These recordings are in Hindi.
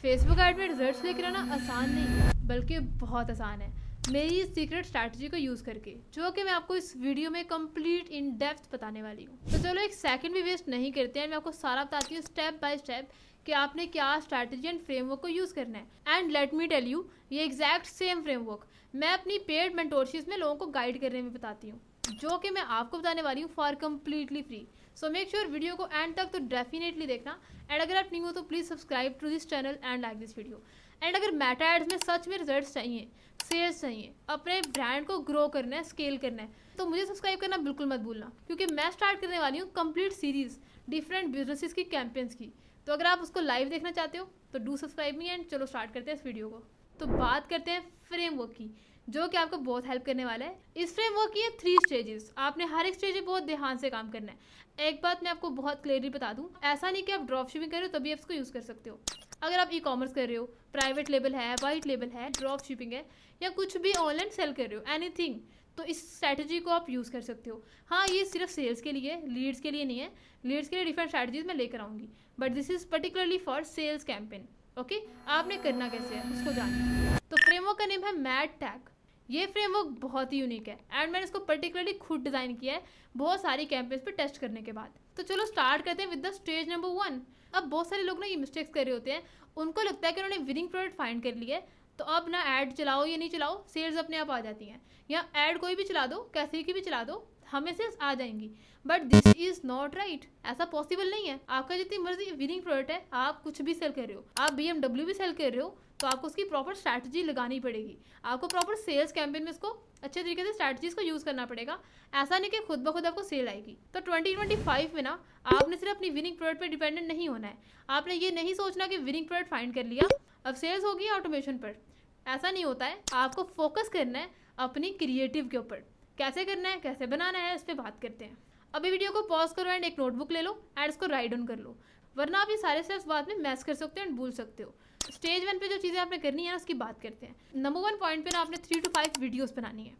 फेसबुक ऐड में रिजल्ट्स लेकर आना आसान नहीं है, बल्कि बहुत आसान है मेरी इस सीक्रेट स्ट्रैटेजी को यूज़ करके, जो कि मैं आपको इस वीडियो में कंप्लीट इन डेप्थ बताने वाली हूँ। तो चलो एक सेकंड भी वेस्ट नहीं करते हैं, मैं आपको सारा बताती हूँ स्टेप बाय स्टेप कि आपने क्या स्ट्रैटेजी एंड फ्रेमवर्क को यूज़ करना है। And let me tell you, ये एग्जैक्ट सेम फ्रेमवर्क मैं अपनी पेड मेंटोरशिप में लोगों को गाइड करने में बताती हूँ, जो कि मैं आपको बताने वाली हूँ for completely free. So make sure video को एंड तक तो डेफिनेटली देखना। एंड अगर आप न्यू हो तो please subscribe to this channel and like this video. And अगर मेटा एड्स में सच में रिजल्ट्स चाहिए, सेल्स चाहिए, अपने ब्रांड को ग्रो करना है, स्केल करना है, तो मुझे सब्सक्राइब करना बिल्कुल मत भूलना, क्योंकि मैं स्टार्ट करने वाली हूँ कंप्लीट सीरीज डिफरेंट बिजनेसेस की, कैंपेन्स की। तो अगर आप उसको लाइव देखना चाहते हो तो डू सब्सक्राइब मी। एंड चलो स्टार्ट करते हैं इस वीडियो को। तो बात करते हैं फ्रेमवर्क की, जो कि आपको बहुत हेल्प करने वाला है। इस फ्रेमवर्क की है 3 स्टेजेस। आपने हर एक स्टेज में बहुत ध्यान से काम करना है। एक बात मैं आपको बहुत क्लियरली बता दूं, ऐसा नहीं कि आप ड्रॉप शिपिंग कर रहे हो तभी आप इसको यूज़ कर सकते हो। अगर आप ई कॉमर्स कर रहे हो, प्राइवेट लेबल है, वाइट लेबल है, ड्रॉप शिपिंग है, या कुछ भी ऑनलाइन सेल कर रहे हो, एनीथिंग, तो इस स्ट्रैटेजी को आप यूज़ कर सकते हो। हाँ, ये सिर्फ सेल्स के लिए, लीड्स के लिए नहीं है। लीड्स के लिए डिफरेंट स्ट्रैटेजीज मैं लेकर आऊँगी, but this is particularly for sales campaign. Okay, आपने करना कैसे है उसको जानिए। तो फ्रेमवर्क का नेम है मैट टैग। ये फ्रेमवर्क बहुत ही यूनिक है एंड मैंने इसको पर्टिकुलरली खुद डिज़ाइन किया है बहुत सारी कैंपेन्स पे टेस्ट करने के बाद। तो चलो स्टार्ट करते हैं विद द स्टेज नंबर 1। अब बहुत सारे लोग ना ये मिस्टेक्स कर रहे होते हैं, उनको लगता है कि उन्होंने विनिंग प्रोडक्ट फाइंड कर लिया है, तो अब ना ऐड चलाओ या नहीं चलाओ, सेल्स अपने आप आ जाती हैं। या ऐड कोई भी चला दो, कैसे की भी चला दो, हमें सेल्स आ जाएंगी। But this is not right, ऐसा पॉसिबल नहीं है। आपका जितनी मर्जी विनिंग प्रोडक्ट है, आप कुछ भी सेल कर रहे हो, आप BMW भी सेल कर रहे हो, तो आपको उसकी प्रॉपर स्ट्रैटेजी लगानी पड़ेगी। आपको प्रॉपर सेल्स कैंपेन में इसको अच्छे तरीके से स्ट्रैटेजीज को यूज़ करना पड़ेगा। ऐसा नहीं कि खुद ब खुद आपको सेल आएगी। तो 2025 में ना आपने सिर्फ अपनी विनिंग प्रोडक्ट पर डिपेंडेंट नहीं होना है। आपने ये नहीं सोचना कि विनिंग प्रोडक्ट फाइंड कर लिया अब सेल्स होगी ऑटोमेशन पर, ऐसा नहीं होता है। आपको फोकस करना है अपनी क्रिएटिव के ऊपर। कैसे करना है, कैसे बनाना है, इस पर बात करते हैं। अभी वीडियो को पॉज करो एंड एक नोटबुक ले लो एंड इसको राइट डाउन कर लो, वरना आप ये सारे स्टेप्स बाद में मैस कर सकते हो एंड भूल सकते हो। स्टेज 1 पे जो चीज़ें आपने करनी है उसकी बात करते हैं। नंबर 1 पॉइंट पे ना आपने 3 to 5 वीडियोस बनानी है।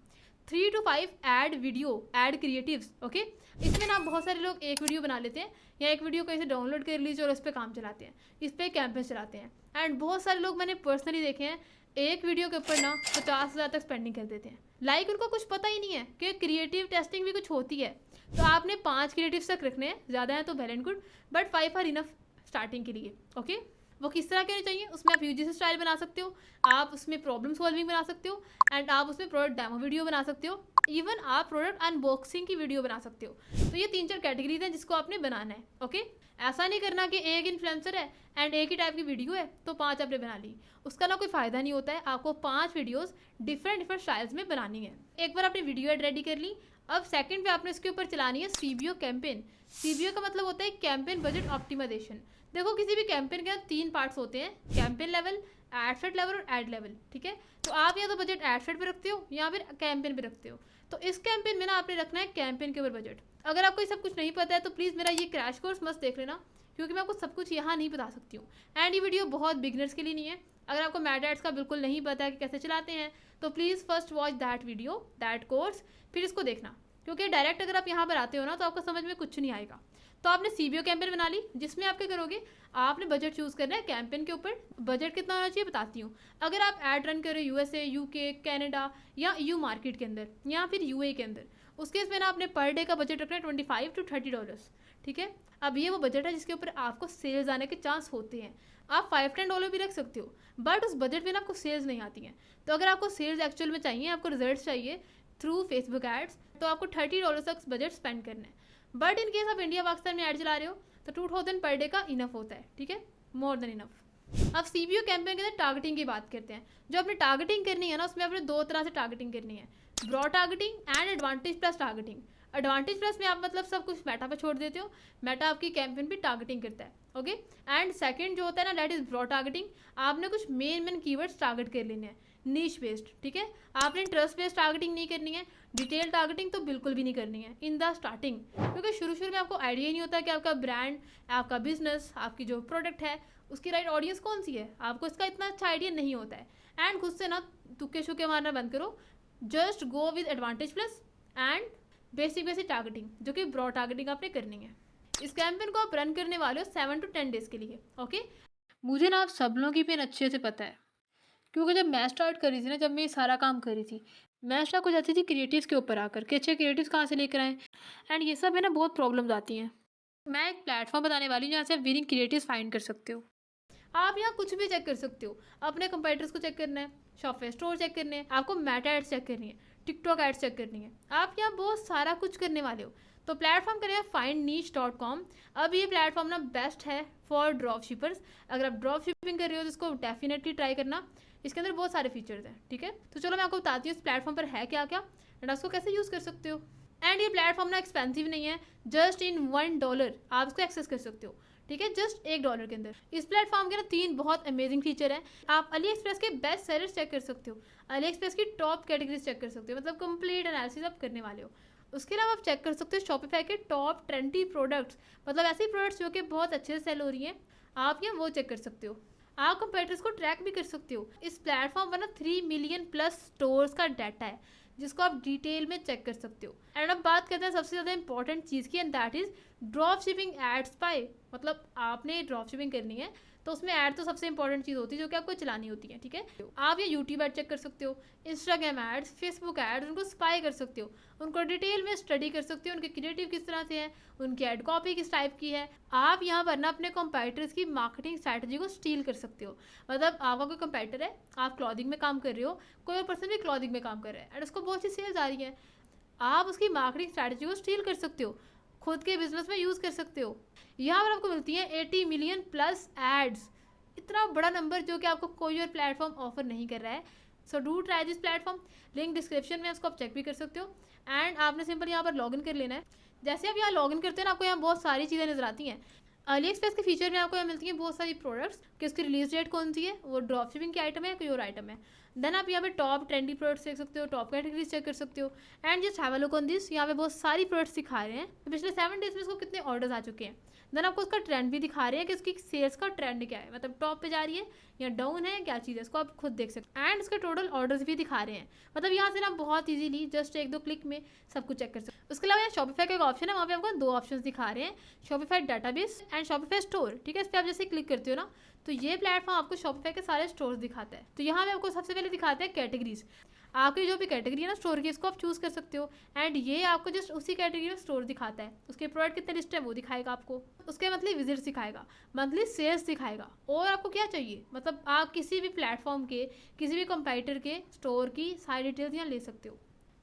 3 to 5 add video, add creatives. Okay, इसमें ना बहुत सारे लोग एक वीडियो बना लेते हैं या एक वीडियो कहीं से डाउनलोड कर लीजिए और इस पर काम चलाते हैं, इस पर कैंपेन चलाते हैं। एंड बहुत सारे लोग मैंने पर्सनली देखे हैं, एक वीडियो के ऊपर ना 50,000 तक स्पेंडिंग कर देते हैं। लाइक उनको कुछ पता ही नहीं है कि क्रिएटिव टेस्टिंग भी कुछ होती है। तो आपने 5 क्रिएटिव्स तक रखने हैं, ज़्यादा है तो well and good, but 5 are enough starting के लिए। ओके, वो किस तरह के होने चाहिए, उसमें आप यूजीसी स्टाइल बना सकते हो, आप उसमें प्रॉब्लम सॉल्विंग बना सकते हो, एंड आप उसमें प्रोडक्ट डेमो वीडियो बना सकते हो, इवन आप प्रोडक्ट अनबॉक्सिंग की वीडियो बना सकते हो। तो ये 3-4 कैटेगरीज हैं जिसको आपने बनाना है। ओके, ऐसा नहीं करना कि एक इन्फ्लुएंसर है एंड एक ही टाइप की वीडियो है तो 5 आपने बना ली, उसका ना कोई फ़ायदा नहीं होता है। आपको 5 वीडियोस डिफरेंट स्टाइल्स में बनानी है। एक बार आपने वीडियो एड रेडी कर ली, अब सेकंड पे आपने इसके ऊपर चलानी है CBO कैंपेन। CBO का मतलब होता है कैंपेन बजट ऑप्टिमाइजेशन। देखो, किसी भी कैंपेन के 3 पार्ट्स होते हैं, campaign level, ad set level और एड लेवल। ठीक है, तो आप या तो बजट एड सेट पे रखते हो या फिर कैंपेन पे रखते हो। तो इस कैंपेन में ना आपने रखना है कैंपेन के ऊपर बजट। अगर आपको ये सब कुछ नहीं पता है तो प्लीज़ मेरा ये क्रैश कोर्स मस्त देख लेना, क्योंकि मैं आपको सब कुछ यहाँ नहीं बता सकती हूँ। एंड ये वीडियो बहुत बिगनर्स के लिए नहीं है। अगर आपको मेटा एड्स का बिल्कुल नहीं पता है कि कैसे चलाते हैं, तो please first watch that video, that course, फिर इसको देखना, क्योंकि डायरेक्ट अगर आप यहाँ पर आते हो ना तो आपको समझ में कुछ नहीं आएगा। तो आपने CBO कैंपेन बना ली, जिसमें आप क्या करोगे, आपने बजट चूज़ करना है कैंपेन के ऊपर। बजट कितना होना चाहिए बताती हूँ। अगर आप ऐड रन करो USA, UK, कनाडा या EU मार्केट के अंदर या फिर UAE के अंदर, उसके इसमें ना आपने पर डे का बजट रखना है $25 to $30। ठीक है, अब ये वो बजट है जिसके ऊपर आपको सेल्स आने के चांस होते हैं। आप $5-10 भी रख सकते हो, बट उस बजट में ना आपको सेल्स नहीं आती हैं। तो अगर आपको सेल्स एक्चुअल में चाहिए, आपको रिजल्ट चाहिए थ्रू फेसबुक एड्स, तो आपको $30 तक बजट स्पेंड करना है। बट इन केस आप इंडिया पाकिस्तान में ऐड चला रहे हो तो 2000 पर डे का इनफ होता है। ठीक है, मोर देन इनफ। अब CBO कैंपेन के अंदर टारगेटिंग की बात करते हैं। जो आपने टारगेटिंग करनी है ना, उसमें आपने 2 तरह से टारगेटिंग करनी है, broad targeting and advantage plus targeting. Advantage plus में आप मतलब सब कुछ मेटा पे छोड़ देते हो, मेटा आपकी कैंपेन पे टारगेटिंग करता है। ओके, एंड सेकंड जो होता है ना, दैट इज ब्रॉड टारगेटिंग। आपने कुछ मेन कीवर्ड्स टारगेट कर लेने हैं, नीश बेस्ड। ठीक है, आपने ट्रस्ट बेस्ड टारगेटिंग नहीं करनी है, डिटेल टारगेटिंग तो बिल्कुल भी नहीं करनी है इन द स्टार्टिंग, क्योंकि शुरू में आपको आइडिया ही नहीं होता कि आपका ब्रांड, आपका बिजनेस, आपकी जो प्रोडक्ट है उसकी राइट ऑडियंस कौन सी है। आपको इसका इतना अच्छा आइडिया नहीं होता है। एंड खुद से ना तुक्के शुक्के मारना बंद करो, just go with advantage plus and basic targeting, जो कि ब्रॉड टारगेटिंग आपने करनी है। इस कैंपेन को आप रन करने वाले हो 7 to 10 डेज के लिए। ओके, मुझे ना आप सब लोगों की पेन अच्छे से पता है, क्योंकि जब मैं स्टार्ट करी थी ना, जब मैं ये सारा काम करी थी, मैं स्टार्ट हो जाती थी क्रिएटिव्स के ऊपर आकर कि अच्छे क्रिएटिव्स कहाँ से लेकर आएँ, एंड ये सब है ना बहुत प्रॉब्लम्स आती हैं। मैं एक प्लेटफॉर्म बताने वाली हूँ जहाँ से आप विनिंग क्रिएटिव्स फाइंड कर सकते हो। आप यहाँ कुछ भी चेक कर सकते हो। अपने कंपेटिटर्स को चेक करना है, शॉपफेयर स्टोर चेक करने हैं, आपको मेटा एड्स चेक करनी है, टिकटॉक एड्स चेक करनी है। आप यहाँ बहुत सारा कुछ करने वाले हो। तो प्लेटफॉर्म करें findniche.com। अब ये प्लेटफॉर्म ना बेस्ट है फॉर ड्रॉप शिपर्स। अगर आप ड्रॉप शिपिंग कर रहे हो तो इसको डेफिनेटली ट्राई करना। इसके अंदर बहुत सारे फीचर्स हैं, ठीक है। तो चलो मैं आपको बताती हूँ इस प्लेटफॉर्म पर है क्या क्या एंड उसको कैसे यूज़ कर सकते हो। एंड ये प्लेटफॉर्म ना एक्सपेंसिव नहीं है, जस्ट इन $1 आप इसको एक्सेस कर सकते हो, ठीक है, जस्ट $1 के अंदर। इस प्लेटफॉर्म के ना 3 बहुत अमेजिंग फीचर हैं। आप अली एक्सप्रेस के बेस्ट सेलर्स चेक कर सकते हो, अली एक्सप्रेस की टॉप कैटेगरीज चेक कर सकते हो, मतलब कंप्लीट एनालिसिस आप करने वाले हो। उसके अलावा आप चेक कर सकते हो शॉपिफाई के टॉप 20 प्रोडक्ट्स, मतलब ऐसी प्रोडक्ट्स जो कि बहुत अच्छे से सेल हो रही हैं, आप यहाँ वो चेक कर सकते हो। आप कंपेटिटर्स को ट्रैक भी कर सकते हो। इस प्लेटफॉर्म पर ना 3 मिलियन प्लस स्टोर्स का डाटा है जिसको आप डिटेल में चेक कर सकते हो। एंड अब बात करते हैं सबसे ज़्यादा इंपॉर्टेंट चीज़ की, and that is drop shipping ads पाए। मतलब आपने ड्रॉप शिपिंग करनी है तो उसमें ऐड तो सबसे इंपॉर्टेंट चीज़ होती है जो कि आपको चलानी होती है, ठीक है। आप ये यूट्यूब ऐड चेक कर सकते हो, इंस्टाग्राम एड्स, फेसबुक एड्स, उनको स्पाई कर सकते हो, उनको डिटेल में स्टडी कर सकते हो, उनके क्रिएटिव किस तरह से है, उनकी एड कॉपी किस टाइप की है। आप यहाँ पर ना अपने कंपेटिटर्स की मार्केटिंग स्ट्रैटेजी को स्टील कर सकते हो। मतलब आपका कोई कंपेटिटर है, आप क्लॉथिंग में काम कर रहे हो, कोई और पर्सन भी क्लॉथिंग में काम कर रहा है एंड उसको बहुत सी सेल्स आ रही है, आप उसकी मार्केटिंग स्ट्रैटेजी को स्टील कर सकते हो, खुद के बिजनेस में यूज़ कर सकते हो। यहाँ पर आपको मिलती है 80 मिलियन प्लस एड्स, इतना बड़ा नंबर जो कि आपको कोई और प्लेटफॉर्म ऑफर नहीं कर रहा है। So do try this platform, link description में, उसको आप चेक भी कर सकते हो। एंड आपने सिंपल यहाँ पर लॉगिन कर लेना है। जैसे आप यहाँ लॉगिन करते हैं ना, आपको यहाँ बहुत सारी चीज़ें नजर आती हैं। अली एक्सप्रेस के फीचर में आपको यहाँ मिलती हैं बहुत सारी प्रोडक्ट्स कि उसकी रिलीज डेट कौन सी है, वो ड्रॉप शिपिंग की आइटम है या कोई और आइटम है। देन आप यहाँ पे टॉप 20 प्रोडक्ट्स देख सकते हो, टॉप कैटेगरीज चेक कर सकते हो। And just have a look on this, यहाँ पे बहुत सारी प्रोडक्ट्स दिखा रहे हैं पिछले 7 डेज में इसको कितने ऑर्डर्स आ चुके हैं। देन आपको उसका ट्रेंड भी दिखा रहे हैं कि उसकी सेल्स का ट्रेंड क्या है, मतलब टॉप पे जा रही है या डाउन है, क्या चीज़ है, इसको आप खुद देख सकते हैं। एंड उसके टोटल ऑर्डर्स भी दिखा रहे हैं। मतलब यहाँ से ना बहुत इजीली जस्ट 1-2 क्लिक में सब कुछ चेक कर सकते हैं। उसके अलावा यहाँ शॉपिफाई का एक ऑप्शन है, वहाँ पे आपको 2 ऑप्शन दिखा रहे हैं, Shopify database and Shopify store, ठीक है। इस पर आप जैसे क्लिक करते हो ना, तो ये प्लेटफॉर्म आपको शॉपिफाई के सारे स्टोर्स दिखाता है। तो यहाँ पे आपको सबसे पहले दिखाते हैं कैटेगरीज, आपकी जो भी कैटेगरी है ना स्टोर की, इसको आप चूज़ कर सकते हो। एंड ये आपको जस्ट उसी कैटेगरी में स्टोर दिखाता है, उसके प्रोडक्ट कितने लिस्ट है वो दिखाएगा आपको, उसके मंथली विजिट्स दिखाएगा, मंथली सेल्स दिखाएगा। और आपको क्या चाहिए, मतलब आप किसी भी प्लेटफॉर्म के, किसी भी कंपैरेटर के स्टोर की सारी डिटेल्स यहाँ ले सकते हो।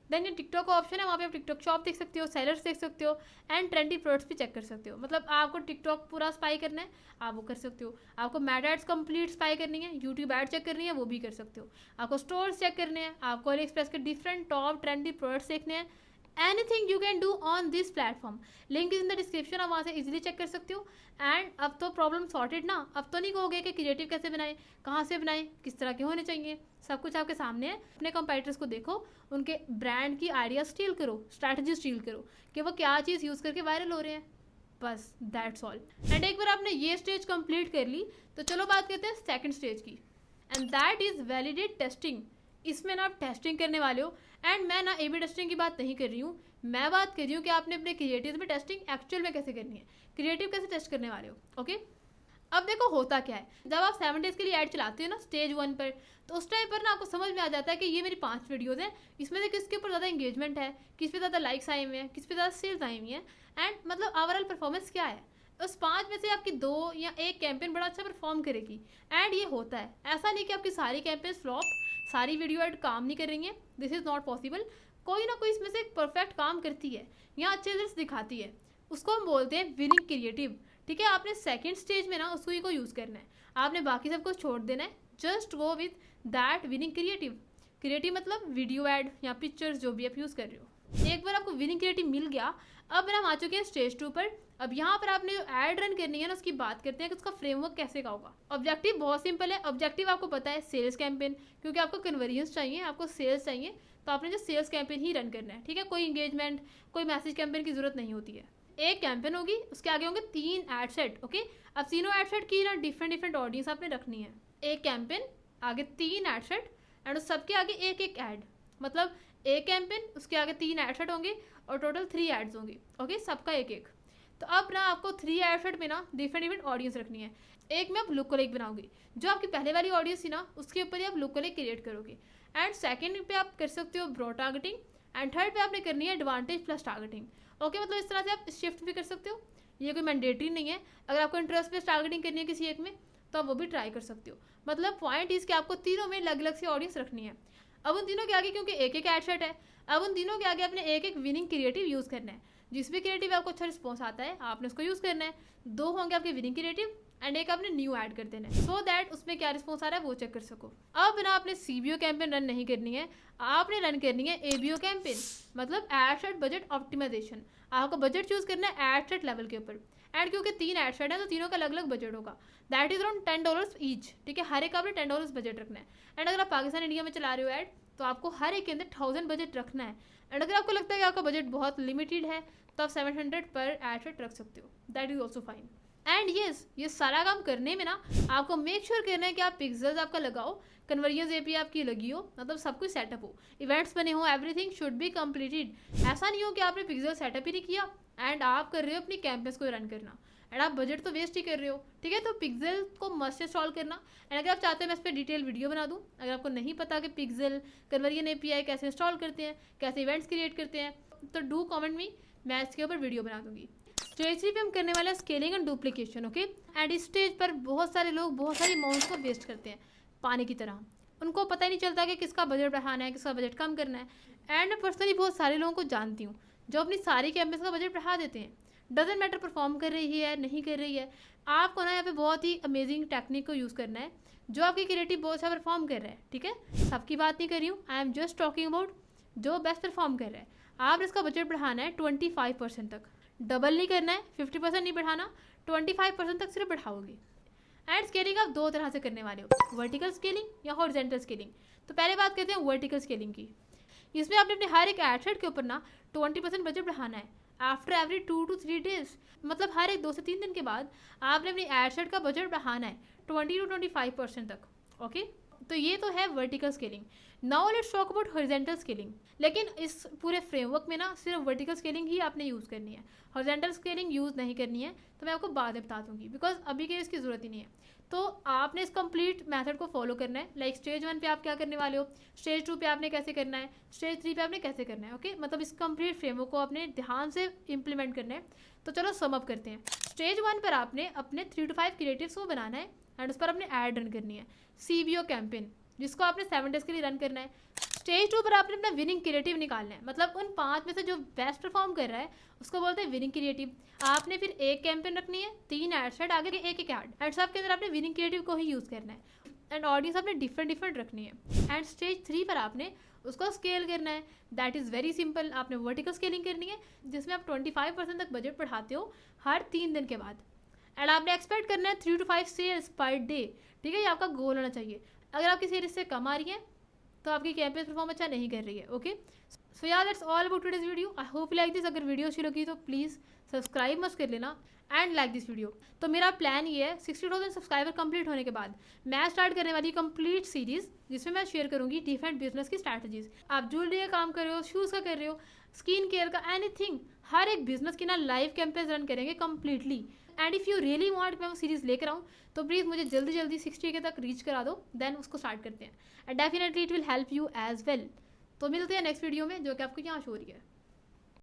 देन ये टिकटॉक का ऑप्शन है, वहाँ पे आप टिकटॉक शॉप देख सकते हो, सेलर्स देख सकते हो एंड ट्रेंडी प्रोडक्ट्स भी चेक कर सकते हो। मतलब आपको टिकटॉक पूरा स्पाई करना है, आप वो कर सकते हो। आपको मेटा एड्स कंप्लीट स्पाई करनी है, यूट्यूब एड चेक करनी है, वो भी कर सकते हो। आपको स्टोर्स चेक करने हैं, आपको अली एक्सप्रेस के डिफरेंट टॉप ट्रेंडी प्रोडक्ट्स देखने हैं। Anything you can do on this platform, link is in the description, आप वहाँ से इजीली चेक कर सकते हो। एंड अब तो प्रॉब्लम सॉर्टेड ना, अब तो नहीं कहोगे कि क्रिएटिव कैसे बनाए, कहाँ से बनाए, किस तरह के होने चाहिए, सब कुछ आपके सामने है। अपने कंपेटिटर्स को देखो, उनके ब्रांड की आइडिया स्टील करो, स्ट्रैटेजी स्टील करो कि वो क्या चीज़ यूज़ करके वायरल हो रहे हैं, बस दैट्स ऑल। एंड एक बार आपने ये स्टेज कंप्लीट कर ली तो चलो बात करते हैं सेकंड स्टेज की, and that is validate testing. इसमें ना आप टेस्टिंग करने वाले हो। एंड मैं ना A/B टेस्टिंग की बात नहीं कर रही हूँ, मैं बात कर रही हूँ कि आपने अपने क्रिएटिव में टेस्टिंग एक्चुअल में कैसे करनी है, क्रिएटिव कैसे टेस्ट करने वाले हो, ओके। अब देखो होता क्या है, जब आप 7 डेज के लिए ऐड चलाते हो ना स्टेज 1 पर, तो उस टाइम पर ना आपको समझ में आ जाता है कि ये मेरी 5 वीडियोस हैं, इसमें से किसके ऊपर ज़्यादा इंगेजमेंट है, किस पे ज़्यादा लाइक्स आए हुए हैं, किस पे ज़्यादा सेल्स आई हुई हैं, एंड मतलब ओवरऑल परफॉर्मेंस क्या है। उस 5 में से आपकी 2 या 1 कैंपेन बड़ा अच्छा परफॉर्म करेगी। एंड ये होता है, ऐसा नहीं कि आपकी सारी कैंपेन फ्लॉप, सारी वीडियो ऐड काम नहीं कर रही हैं, दिस इज़ नॉट पॉसिबल। कोई ना कोई इसमें से एक परफेक्ट काम करती है, यहाँ अच्छे रिजल्ट दिखाती है, उसको हम बोलते हैं विनिंग क्रिएटिव, ठीक है। आपने सेकंड स्टेज में ना उसको ही को यूज़ करना है, आपने बाकी सबको छोड़ देना है, just go with that winning creative. Creative मतलब वीडियो ऐड या पिक्चर्स जो भी आप यूज़ कर रहे हो। एक बार आपको विनिंग क्रिएटिव मिल गया, अब हम आ चुके हैं स्टेज 2 पर। अब यहाँ पर आपने जो ऐड रन करनी है ना, उसकी बात करते हैं कि उसका फ्रेमवर्क कैसे का होगा। ऑब्जेक्टिव बहुत सिंपल है, ऑब्जेक्टिव आपको पता है सेल्स कैंपेन, क्योंकि आपको कन्वर्जन्स चाहिए, आपको सेल्स चाहिए, तो आपने जो सेल्स कैंपेन ही रन करना है, ठीक है। कोई इंगेजमेंट, कोई मैसेज कैंपेन की जरूरत नहीं होती है। एक कैंपेन होगी, उसके आगे होंगे 3 एड सेट, ओके। अब तीनों एड सेट की ना डिफरेंट ऑडियंस आपने रखनी है। एक कैंपेन, आगे 3 एड सेट एंड उस सबके आगे एक ऐड, मतलब एक कैंपेन, उसके आगे 3 एड सेट होंगे और टोटल 3 एड्स होंगे, ओके, सबका एक। तो अब ना आपको 3 एड सेट में ना डिफरेंट ऑडियंस रखनी है। एक में आप लुक लाइक बनाओगे, जो आपकी पहले वाली ऑडियंस थी ना उसके ऊपर ही आप लुक लाइक क्रिएट करोगे। एंड सेकंड पे आप कर सकते हो ब्रॉड टारगेटिंग, एंड थर्ड पे आपने करनी है एडवांटेज प्लस टारगेटिंग। ओके, मतलब इस तरह से आप शिफ्ट भी कर सकते हो, ये कोई मैंडेटरी नहीं है। अगर आपको इंटरेस्ट बेस्ड टारगेटिंग करनी है किसी एक में तो आप वो भी ट्राई कर सकते हो। मतलब पॉइंट इज कि आपको तीनों में अलग अलग सी ऑडियंस रखनी है। अब उन तीनों के आगे क्योंकि एक एक एड सेट है, अब उन तीनों के आगे आपने एक एक विनिंग क्रिएटिव यूज़ करना है। जिस भी क्रिएटिव आपको अच्छा रिस्पॉन्स आता है आपने उसको यूज़ करना है। 2 होंगे आपके विनिंग क्रिएटिव एंड एक आपने न्यू ऐड कर देना है, सो दैट उसमें क्या रिस्पॉन्स आ रहा है वो चेक कर सको। अब ना आपने सीबीओ कैंपेन रन नहीं करनी है, आपने रन करनी है एबीओ कैंपेन, मतलब एड सेट बजट ऑप्टिमाइजेशन। आपको बजट चूज करना है एड सेट लेवल के ऊपर। एंड क्योंकि 3 एड सेट है तो तीनों का अलग अलग बजट होगा, दैट इज अराउंड $10 ईच। ठीक है, हर एक का आपने $10 बजट रखना है। एंड अगर आप पाकिस्तान इंडिया में चला रहे हो ऐड तो आपको हर एक के अंदर 1000 बजट रखना है। एंड अगर आपको लगता है कि आपका बजट बहुत लिमिटेड है तो आप 700 पर एड सेट रख सकते हो, that is also fine. And yes, ये सारा काम करने में ना आपको मेक श्योर करना है कि आप पिक्सल्स आपका लगाओ, कन्वर्जन एपी आपकी लगी हो, मतलब सब कुछ सेटअप हो, इवेंट्स बने हो, एवरीथिंग शुड बी कंप्लीटेड। ऐसा नहीं हो कि आपने पिक्सल सेटअप ही नहीं किया एंड आप कर रहे हो अपनी कैंपस को रन करना एंड आप बजट तो वेस्ट ही कर रहे हो। ठीक है, तो पिक्सल को मस्ट इंस्टॉल करना। एंड अगर आप चाहते हैं मैं इस पर डिटेल वीडियो बना दूँ, अगर आपको नहीं पता कि पिक्सल कन्वर्जन एपीआई कैसे इंस्टॉल करते हैं, कैसे इवेंट्स क्रिएट करते हैं, तो डू कमेंट मी, मैं इसके ऊपर वीडियो बना दूंगी। स्टेज 3 पे हम करने वाले हैं scaling and duplication. Okay, and इस स्टेज पर बहुत सारे लोग बहुत सारी अमाउंट्स को वेस्ट करते हैं पानी की तरह। उनको पता ही नहीं चलता कि किसका बजट बढ़ाना है, किसका बजट कम करना है। एंड मैं पर्सनली बहुत सारे लोगों को जानती हूँ जो अपनी सारी कैंपस का बजट बढ़ा देते हैं। डजेंट मैटर परफॉर्म कर रही है नहीं कर रही है, आपको ना यहाँ पे बहुत ही अमेजिंग टेक्निक को यूज़ करना है जो आपकी क्रिएटिव बहुत अच्छा परफॉर्म कर रहा है। ठीक है, सबकी बात नहीं कर रही हूँ, I am just talking about जो बेस्ट परफॉर्म कर रहा है। आप इसका बजट बढ़ाना है 25% तक, डबल नहीं करना है, 50% नहीं बढ़ाना, 25% तक सिर्फ बढ़ाओगे। एंड स्केलिंग आप 2 तरह से करने वाले हो, वर्टिकल स्केलिंग या हॉरिजॉन्टल स्केलिंग। तो पहले बात करते हैं वर्टिकल स्केलिंग की। इसमें आपने अपने हर एक एड सेट के ऊपर ना 20% बजट बढ़ाना है आफ्टर एवरी 2 to 3 डेज, मतलब हर एक 2 से 3 दिन के बाद आपने अपनी एड सेट का बजट बढ़ाना है 20 to 25% तक। ओके, तो ये तो है vertical scaling. Now let's talk about horizontal scaling. लेकिन इस पूरे फ्रेमवर्क में ना सिर्फ वर्टिकल स्केलिंग ही आपने यूज़ करनी है, हॉरिजॉन्टल स्केलिंग यूज़ नहीं करनी है, तो मैं आपको बाद में बता दूंगी बिकॉज अभी के इसकी ज़रूरत ही नहीं है। तो आपने इस कंप्लीट मेथड को फॉलो करना है। लाइक स्टेज 1 पे आप क्या करने वाले हो, स्टेज 2 पे आपने कैसे करना है, स्टेज 3 पे आपने कैसे करना है। ओके, मतलब इस कंप्लीट फ्रेमवर्क को आपने ध्यान से इंप्लीमेंट करना है। तो चलो सम अप करते हैं। स्टेज 1 पर आपने अपने 3 to 5 क्रिएटिव्स को बनाना है एंड उस पर आपने ऐड रन करनी है, सीबीओ कैंपेन, जिसको आपने 7 डेज के लिए रन करना है। स्टेज 2 पर आपने अपना विनिंग क्रिएटिव निकालना है, मतलब उन 5 में से जो बेस्ट परफॉर्म कर रहा है उसको बोलते हैं विनिंग क्रिएटिव। आपने फिर एक कैंपेन रखनी है, 3 एड सेट, आगे एक एक ऐड, एंड सब के अंदर आपने विनिंग क्रिएटिव को ही यूज़ करना है। एंड ऑडियंस आपने डिफरेंट रखनी है। एंड स्टेज 3 पर आपने उसको स्केल करना है, दैट इज़ वेरी सिंपल। आपने वर्टिकल स्केलिंग करनी है जिसमें आप 25% तक बजट बढ़ाते हो हर 3 दिन के बाद। एंड आपने एक्सपेक्ट करना है 3 to 5 सेल्स पर डे। ठीक है, ये आपका गोल होना चाहिए। अगर आपकी सेल इससे कम आ रही है तो आपकी कैंपेन परफॉर्म अच्छा नहीं कर रही है। ओके, सो यार that's all about today's video. I hope like this. अगर वीडियो अच्छी लगी तो प्लीज़ सब्सक्राइब मस्ट कर लेना एंड लाइक दिस वीडियो। तो मेरा प्लान ये है 60,000 सब्सक्राइबर कंप्लीट होने के बाद मैं स्टार्ट करने वाली कंप्लीट सीरीज़ जिसमें मैं शेयर करूंगी डिफरेंट बिजनेस की स्ट्रैटेजीज। आप ज्वेलरी का काम कर रहे हो, शूज़ का कर रहे हो, स्किन केयर का, एनीथिंग, हर एक बिजनेस की ना लाइव कैंपेन रन करेंगे completely. And if you really want मैं वो सीरीज़ लेकर आऊँ तो प्लीज़ मुझे जल्दी 60 के तक रीच करा दो, देन उसको स्टार्ट करते हैं। And definitely it will help you as well. तो मिलते हैं नेक्स्ट वीडियो में जो कि आपको यहाँ शो हो रही है।